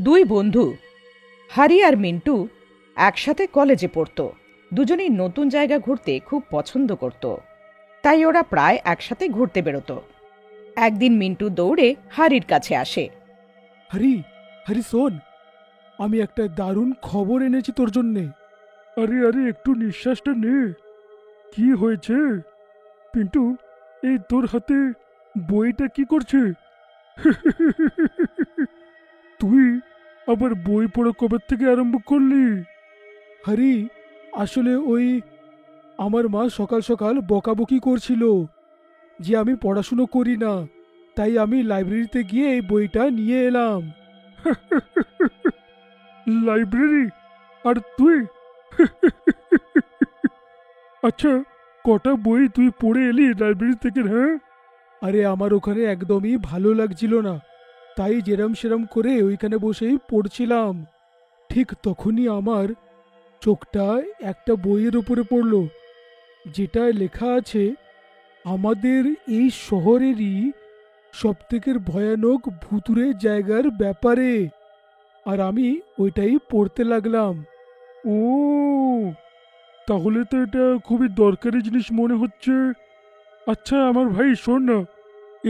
দুই বন্ধু হারি আর মিন্টু একসাথে কলেজে পড়ত। দুজনেই নতুন জায়গা ঘুরতে খুব পছন্দ করত, তাই ওরা প্রায় একসাথে ঘুরতে বেরোতো। একদিন মিন্টু দৌড়ে হারির কাছে আসে। হরি, হরি শোন, আমি একটা দারুণ খবর এনেছি তোর জন্যে। আরে আরে, একটু নিঃশ্বাসটা নে। কি হয়েছে পিন্টু? এই তোর হাতে বইটা কি করছে? তুই আবার বই পড়া কবে থেকে আরম্ভ করলি? হরি, আসলে ওই আমার মা সকাল সকাল বকাবকি করছিল যে আমি পড়াশুনো করি না, তাই আমি লাইব্রেরিতে গিয়ে এই বইটা নিয়ে এলাম। লাইব্রেরি? আর তুই? আচ্ছা, কটা বই তুই পড়ে এলি লাইব্রেরি থেকে? হ্যাঁ, আরে আমার ওখানে একদমই ভালো লাগছিল না, তাই যেরম সেরম করে ওইখানে বসেই পড়ছিলাম। ঠিক তখনই আমার চোখটা একটা বইয়ের উপরে পড়ল, যেটায় লেখা আছে আমাদের এই শহরেরই সবথেকে ভয়ানক ভুতুড়ে জায়গার ব্যাপারে। আর আমি ওইটাই পড়তে লাগলাম। ও, তাহলে তো এটা খুবই দরকারি জিনিস মনে হচ্ছে। আচ্ছা আমার ভাই, শোন না,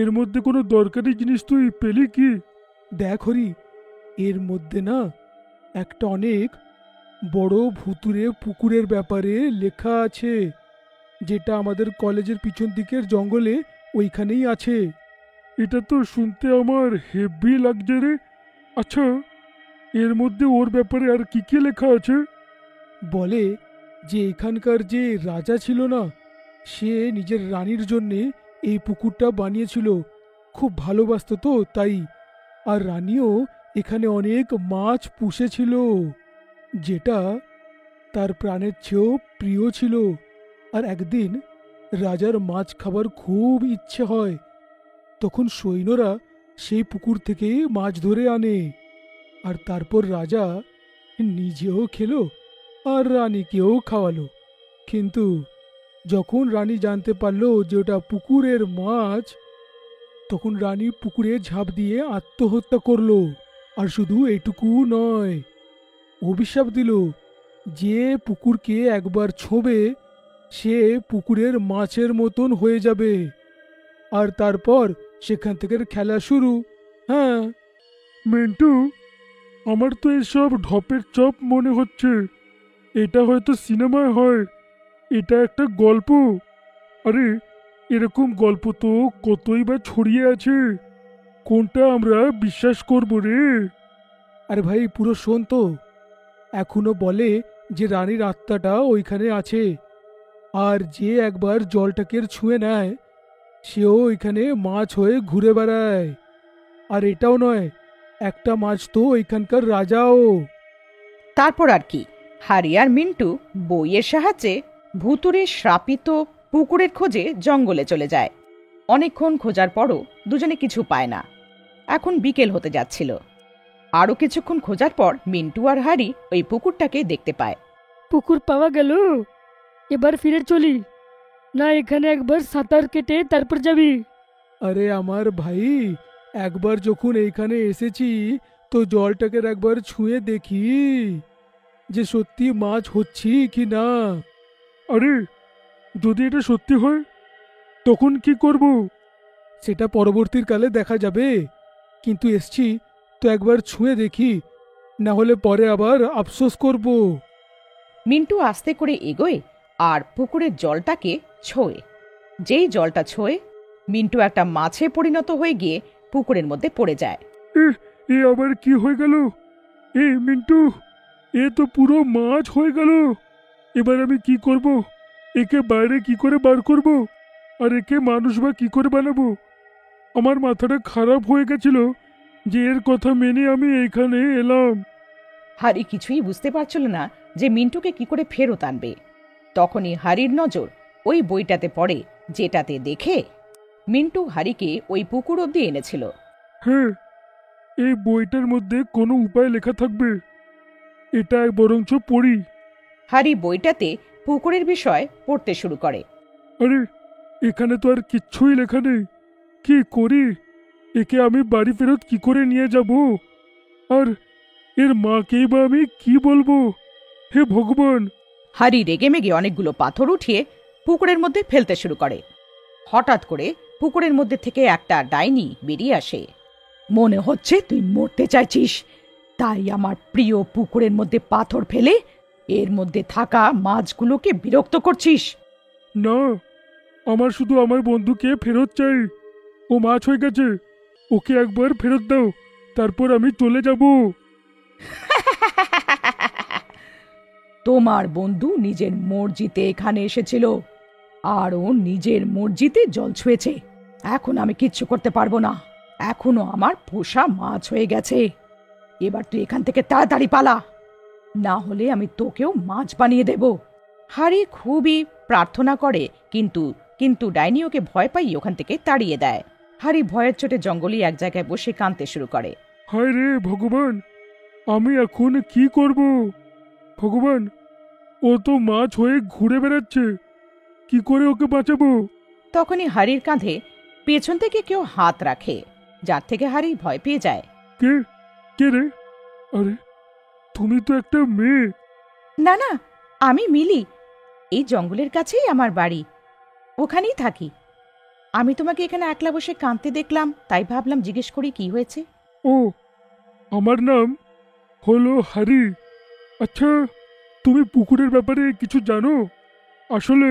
এর মধ্যে কোনো দরকারি জিনিস তুই পেলি কি? দেখ হরি, এর মধ্যে না একটা অনেক বড় ভুতুড়ে পুকুরের ব্যাপারে লেখা আছে, যেটা আমাদের কলেজের পিছন দিকের জঙ্গলে ওইখানেই আছে। এটা তো শুনতে আমার হেভি লাগছে রে। আচ্ছা, এর মধ্যে ওর ব্যাপারে আর কি কি লেখা আছে? বলে যে এখানকার যে রাজা ছিল না, সে নিজের রানীর জন্যে এই পুকুরটা বানিয়েছিল। খুব ভালোবাসতো তো তাই। আর রানীও এখানে অনেক মাছ পুষেছিল, যেটা তার প্রাণের চেয়েও প্রিয় ছিল। আর একদিন রাজার মাছ খাবার খুব ইচ্ছে হয়, তখন সৈন্যরা সেই পুকুর থেকে মাছ ধরে আনে। আর তারপর রাজা নিজেও খেলো আর রানীকেও খাওয়ালো। কিন্তু যখন রানী জানতে পারলো যে ওটা পুকুরের মাছ, তখন রানী পুকুরে ঝাঁপ দিয়ে আত্মহত্যা করলো। আর শুধু এটুকু নয়, অভিশাপ দিল যে পুকুরকে একবার ছোঁবে সে পুকুরের মাছের মতন হয়ে যাবে। আর তারপর সেখান থেকে খেলা শুরু। হ্যাঁ মিন্টু, আমার তো এসব ঢপের চপ মনে হচ্ছে। এটা হয়তো সিনেমায় হয়, এটা একটা গল্প। আরে, এরকম গল্প তো কতই বা ছড়িয়ে আছে, কোনটা আমরা বিশ্বাস করব রে? আরে ভাই, পুরো শোন তো। এখনো বলে যে রানীর আত্মাটা ওইখানে আছে, আর যে একবার জলটাকে ছুঁয়ে নেয় সেও ওইখানে মাছ হয়ে ঘুরে বেড়ায়। আর এটাও নয়, একটা মাছ তো ওইখানকার রাজাও। তারপর আর কি, হারি আর মিন্টু বইয়ের সাহায্যে ভুতুড়ে শ্রাপিত পুকুরের খোঁজে জঙ্গলে চলে যায়। অনেকক্ষণ খোঁজার পরও দুজনে কিছু পায় না। এখন বিকেল হতে যাচ্ছিল। আরও কিছুক্ষণ খোঁজার পর মিন্টু আর হারি ওই পুকুরটাকে দেখতে পায়। পুকুর পাওয়া গেল, এবার ফিরে চলি, না এখানে একবার সাঁতার কেটে তারপর যাবি? আরে আমার ভাই, একবার যখন এইখানে এসেছি তো জলটাকে একবার ছুঁয়ে দেখি যে সত্যি মাছ হচ্ছি কি না। আরে, যদি এটা সত্যি হয় তখন কি করব? সেটা পরবর্তীর কালে দেখা যাবে, কিন্তু এসছি তো একবার ছুঁয়ে দেখি, না হলে পরে আবার আফসোস করব। মিন্টু আস্তে করে এগোয় আর পুকুরের জলটাকে ছোঁয়। যেই জলটা ছোঁয়, মিন্টু একটা মাছে পরিণত হয়ে গিয়ে পুকুরের মধ্যে পড়ে যায়। এ এ আবার কি হয়ে গেল? এ মিন্টু, এ তো পুরো মাছ হয়ে গেল। এবার আমি কি করব? একে বাইরে কি করে বার করব? আর একে মানুষ বা কি করে বানাবো? আমার মাথাটা খারাপ হয়ে গেছিল যে এর কথা মেনে আমি এইখানে এলাম। হারি কিছুই বুঝতে পারছিল না যে মিন্টুকে কি করে ফেরত আনবে। তখনই হারির নজর ওই বইটাতে পড়ে, যেটাতে দেখে মিন্টু হারিকে ওই পুকুর অব্দি এনেছিল। হ্যাঁ, এই বইটার মধ্যে কোনো উপায় লেখা থাকবে, এটা বরঞ্চ পড়ি। হারি বইটাতে পুকুরের বিষয় পড়তে শুরু করে। আরে, এখানে তো আর কিচ্ছুই লেখা নেই। কি করি? একে আমি বাড়ি ফেরত কি করে নিয়ে যাব? আর এর মাকেই বা আমি কি বলবো? হে ভগবান! হারি রেগেমেগে অনেকগুলো পাথর উঠিয়ে পুকুরের মধ্যে ফেলতে শুরু করে। হঠাৎ করে পুকুরের মধ্যে থেকে একটা ডাইনি বেরিয়ে আসে। মনে হচ্ছে তুই মরতে চাইছিস, তাই আমার প্রিয় পুকুরের মধ্যে পাথর ফেলে এর মধ্যে থাকা মাছগুলোকে বিরক্ত করছিস। না, আমার শুধু আমার বন্ধুকে ফেরত চাই। ও মাছ হয়ে গেছে, ওকে একবার ফেরত দাও, তারপর আমি চলে যাব। তোমার বন্ধু নিজের মর্জিতে এখানে এসেছিল, আর ও নিজের মর্জিতে জল ছুঁয়েছে। এখন আমি কিচ্ছু করতে পারবো না, এখনো আমার পোষা মাছ হয়ে গেছে। এবার তুই এখান থেকে তাড়াতাড়ি পালা, না হলে আমি তোকেও মাছ বানিয়ে দেব। হারি খুবই প্রার্থনা করে, কিন্তু কিন্তু ডাইনি ওকে ভয় পাই ওখান থেকে তাড়িয়ে দেয়। হারি ভয়ের চোটে জঙ্গলে এক জায়গায় বসে কাঁদতে শুরু করে। হায় রে ভগবান, আমি এখন কি করব? ভগবান, ও তো মাছ হয়ে ঘুরে বেড়াচ্ছে, কি করে ওকে বাঁচাবো? তখনই হারির কাঁধে পেছন থেকে কেউ হাত রাখে, যার থেকে হারি ভয় পেয়ে যায়। কে কে রে? আরে, তুমি তো একটা মেয়ে। না না, আমি মিলি। এই জঙ্গলের কাছেই আমার বাড়ি, ওখানেই থাকি। আমি তোমাকে এখানে একলা বসে কাঁদতে দেখলাম, তাই ভাবলাম জিজ্ঞেস করি কি হয়েছে। ও, আমার নাম হলো হারি। আচ্ছা, তুমি পুকুরের ব্যাপারে কিছু জানো? আসলে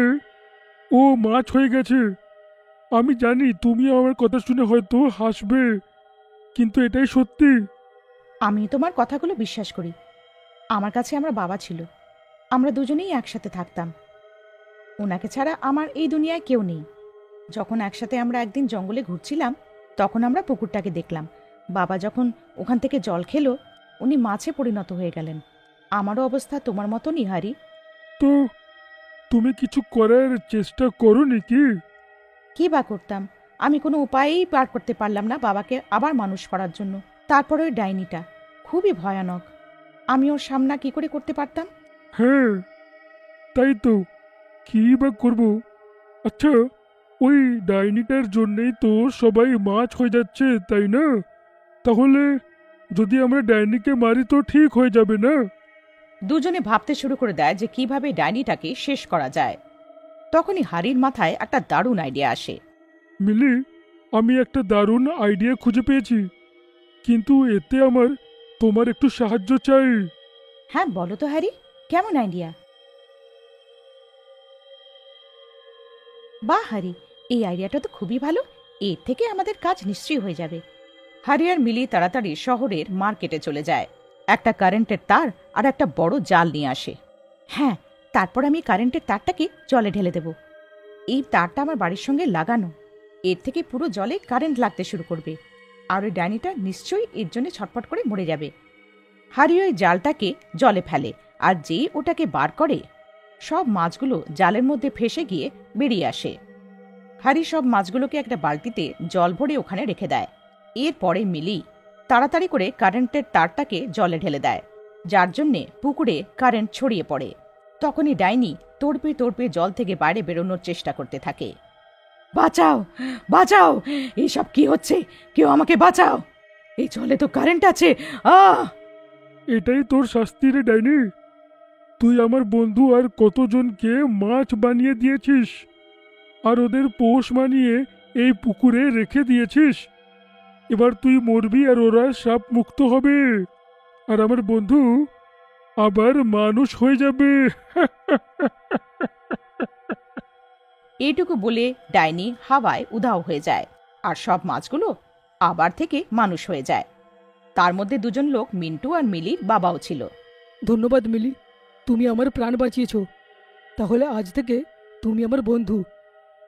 ও মাছ হয়ে গেছে। আমি জানি তুমি আমার কথা শুনে হয়তো হাসবে, কিন্তু এটাই সত্যি। আমি তোমার কথাগুলো বিশ্বাস করি। আমার কাছে আমার বাবা ছিল, আমরা দুজনেই একসাথে থাকতাম। ওনাকে ছাড়া আমার এই দুনিয়ায় কেউ নেই। যখন একসাথে আমরা একদিন জঙ্গলে ঘুরছিলাম, তখন আমরা পুকুরটাকে দেখলাম। বাবা যখন ওখান থেকে জল খেলো, উনি মাছে পরিণত হয়ে গেলেন। আমারও অবস্থা তোমার মতনই হারি। তো তুমি কিছু করার চেষ্টা করো নাকি? কি বা করতাম, আমি কোনো উপায়েই পার করতে পারলাম না বাবাকে আবার মানুষ করার জন্য। তারপরে ওই ডাইনিটা খুবই ভয়ানক, আমি ওর সামনা কি করে করতে পারতাম? হ্যাঁ, তাই তো, কি বা করবো? আচ্ছা, ওই ডাইনিটার জন্যই তো সবাই মাছ হয়ে যাচ্ছে, তাই না? তাহলে যদি আমরা ডাইনিকে মারি তো ঠিক হয়ে যাবে না? দুজনে ভাবতে শুরু করে দেয় যে কিভাবে ডাইনিটাকে শেষ করা যায়। তখনই হারির মাথায় একটা দারুণ আইডিয়া আসে। মিলি, আমি একটা দারুণ আইডিয়া খুঁজে পেয়েছি, কিন্তু এতে তোমার একটু সাহায্য চাই। হ্যাঁ বলো তো হ্যারি, কেমন আইডিয়া? বাহ হ্যারি, এই আইডিয়াটা তো খুবই ভালো। এর থেকে আমাদের কাজ নিশ্চয়ই হয়ে যাবে। হ্যারি আর মিলি তাড়াতাড়ি শহরের মার্কেটে চলে যায়। একটা কারেন্টের তার আর একটা বড় জাল নিয়ে আসে। হ্যাঁ, তারপর আমি কারেন্টের তারটাকে জলে ঢেলে দেব। এই তারটা আমার বাড়ির সঙ্গে লাগানো, এর থেকে পুরো জলে কারেন্ট লাগতে শুরু করবে, আর ওই ডাইনিটা নিশ্চয়ই এর জন্য ছটফট করে মরে যাবে। হারি ওই জালটাকে জলে ফেলে, আর যেই ওটাকে বার করে, সব মাছগুলো জালের মধ্যে ফেসে গিয়ে বেরিয়ে আসে। হারি সব মাছগুলোকে একটা বালতিতে জল ভরে ওখানে রেখে দেয়। এরপরে মিলি তাড়াতাড়ি করে কারেন্টের তারটাকে জলে ঢেলে দেয়, যার জন্যে পুকুরে কারেন্ট ছড়িয়ে পড়ে। তখনই ডাইনি তড়পে তড়পে জল থেকে বাইরে বেরোনোর চেষ্টা করতে থাকে। বাঁচাও, বাঁচাও, এইসব কি হচ্ছে? কেউ আমাকে বাঁচাও, এই জলে তো কারেন্ট আছে। আহ! এটাই তোর শাস্তি রে ডাইনি। তুই আমার বন্ধু আর কতজনকে মাছ বানিয়ে দিয়েছিস, আর ওদের পোষ মানিয়ে এই পুকুরে রেখে দিয়েছিস। এবার তুই মরবি আর ওরা সাপ মুক্ত হবে, আর আমার বন্ধু আবার মানুষ হয়ে যাবে। এইটুকু বলে ডাইনি হাওয়ায় উধাও হয়ে যায়, আর সব মাছগুলো আবার থেকে মানুষ হয়ে যায়। তার মধ্যে দুজন লোক মিন্টু আর মিলির বাবাও ছিল। ধন্যবাদ মিলি, তুমি আমার প্রাণ বাঁচিয়েছ। তাহলে আজ থেকে তুমি আমার বন্ধু।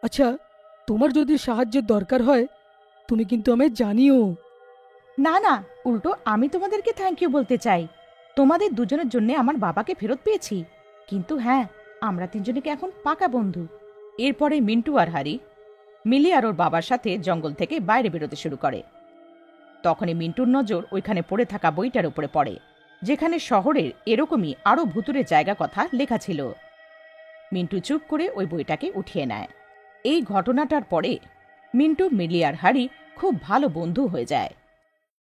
আচ্ছা, তোমার যদি সাহায্যের দরকার হয় তুমি কিন্তু আমায় জানিও। না না, উল্টো আমি তোমাদেরকে থ্যাংক ইউ বলতে চাই। তোমাদের দুজনের জন্য আমার বাবাকে ফেরত পেয়েছি। কিন্তু হ্যাঁ, আমরা তিনজনকে এখন পাকা বন্ধু। এরপরে মিন্টু আর হারি মিলি আর ওর বাবার সাথে জঙ্গল থেকে বাইরে বেরোতে শুরু করে। তখনই মিন্টুর নজর ওইখানে পড়ে থাকা বইটার উপরে পড়ে, যেখানে শহরের এরকমই আরো ভুতুরে জায়গা কথা লেখা ছিল। মিন্টু চুপ করে ওই বইটাকে উঠিয়ে নেয়। এই ঘটনাটার পরে মিন্টু, মিলি আর হারি খুব ভালো বন্ধু হয়ে যায়।